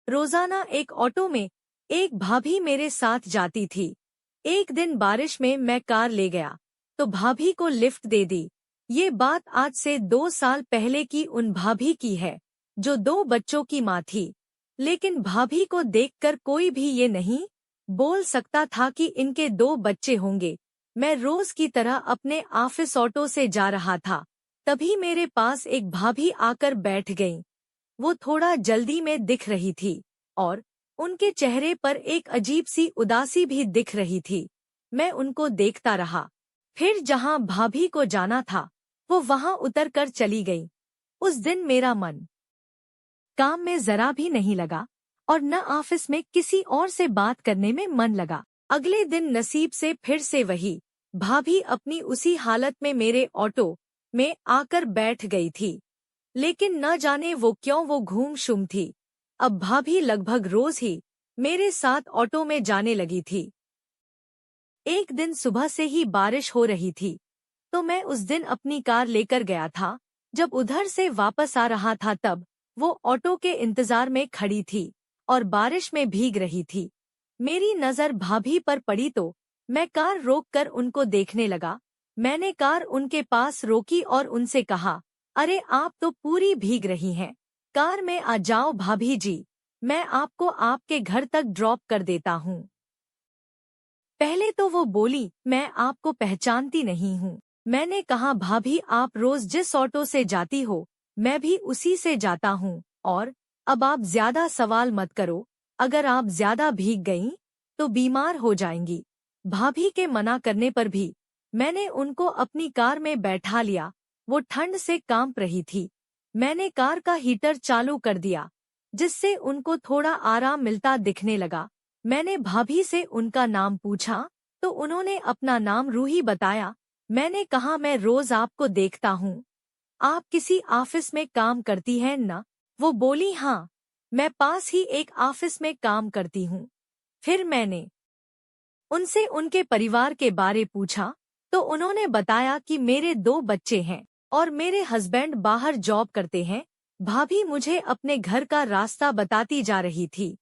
रोजाना एक ऑटो में एक भाभी मेरे साथ जाती थी। एक दिन बारिश में मैं कार ले गया तो भाभी को लिफ्ट दे दी। ये बात आज से 2 साल पहले की उन भाभी की है जो 2 बच्चों की माँ थी। लेकिन भाभी को देखकर कोई भी ये नहीं बोल सकता था कि इनके 2 बच्चे होंगे। मैं रोज की तरह अपने ऑफिस ऑटो से जा रहा था, तभी मेरे पास एक भाभी आकर बैठ गईं। वो थोड़ा जल्दी में दिख रही थी और उनके चेहरे पर एक अजीब सी उदासी भी दिख रही थी। मैं उनको देखता रहा। फिर जहां भाभी को जाना था वो वहां उतर कर चली गई। उस दिन मेरा मन काम में जरा भी नहीं लगा और न ऑफिस में किसी और से बात करने में मन लगा। अगले दिन नसीब से फिर से वही भाभी अपनी उसी हालत में मेरे ऑटो में आकर बैठ गई थी। लेकिन न जाने वो क्यों वो गुमसुम थी। अब भाभी लगभग रोज ही मेरे साथ ऑटो में जाने लगी थी। एक दिन सुबह से ही बारिश हो रही थी तो मैं उस दिन अपनी कार लेकर गया था। जब उधर से वापस आ रहा था तब वो ऑटो के इंतजार में खड़ी थी और बारिश में भीग रही थी। मेरी नजर भाभी पर पड़ी तो मैं कार रोककर उनको देखने लगा। मैंने कार उनके पास रोकी और उनसे कहा, अरे आप तो पूरी भीग रही हैं, कार में आ जाओ भाभी जी, मैं आपको आपके घर तक ड्रॉप कर देता हूँ। पहले तो वो बोली, मैं आपको पहचानती नहीं हूँ। मैंने कहा, भाभी आप रोज जिस ऑटो से जाती हो मैं भी उसी से जाता हूँ और अब आप ज्यादा सवाल मत करो, अगर आप ज्यादा भीग गईं तो बीमार हो जाएंगी। भाभी के मना करने पर भी मैंने उनको अपनी कार में बैठा लिया। वो ठंड से कांप रही थी। मैंने कार का हीटर चालू कर दिया जिससे उनको थोड़ा आराम मिलता दिखने लगा। मैंने भाभी से उनका नाम पूछा तो उन्होंने अपना नाम रूही बताया। मैंने कहा, मैं रोज आपको देखता हूँ, आप किसी ऑफिस में काम करती हैं ना? वो बोली, हाँ, मैं पास ही एक ऑफिस में काम करती हूँ। फिर मैंने उनसे उनके परिवार के बारे पूछा तो उन्होंने बताया कि मेरे 2 बच्चे हैं और मेरे हस्बैंड बाहर जॉब करते हैं। भाभी मुझे अपने घर का रास्ता बताती जा रही थी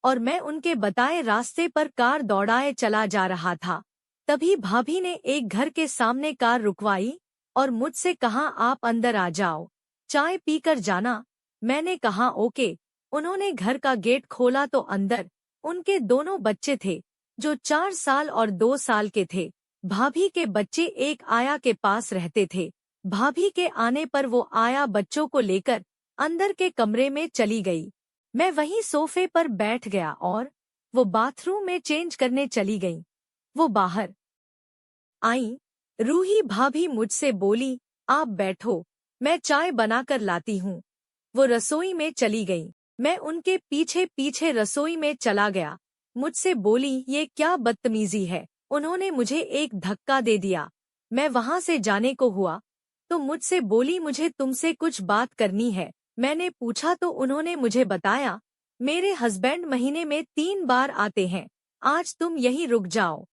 और मैं उनके बताए रास्ते पर कार दौड़ाए चला जा रहा था। तभी भाभी ने एक घर के सामने कार रुकवाई और मुझसे कहा, आप अंदर आ जाओ, चाय पीकर जाना। मैंने कहा, ओके। उन्होंने घर का गेट खोला तो अंदर उनके 2 बच्चे थे जो 4 साल और 2 साल के थे। भाभी के बच्चे एक आया के पास रहते थे। भाभी के आने पर वो आया बच्चों को लेकर अंदर के कमरे में चली गई। मैं वहीं सोफे पर बैठ गया और वो बाथरूम में चेंज करने चली गई। वो बाहर आई। रूही भाभी मुझसे बोली, आप बैठो, मैं चाय बनाकर लाती हूँ। वो रसोई में चली गई। मैं उनके पीछे पीछे रसोई में चला गया। मुझसे बोली, ये क्या बदतमीजी है। उन्होंने मुझे एक धक्का दे दिया। मैं वहां से जाने को हुआ तो मुझसे बोली, मुझे तुमसे कुछ बात करनी है। मैंने पूछा तो उन्होंने मुझे बताया, मेरे हस्बैंड महीने में 3 बार आते हैं, आज तुम यहीं रुक जाओ।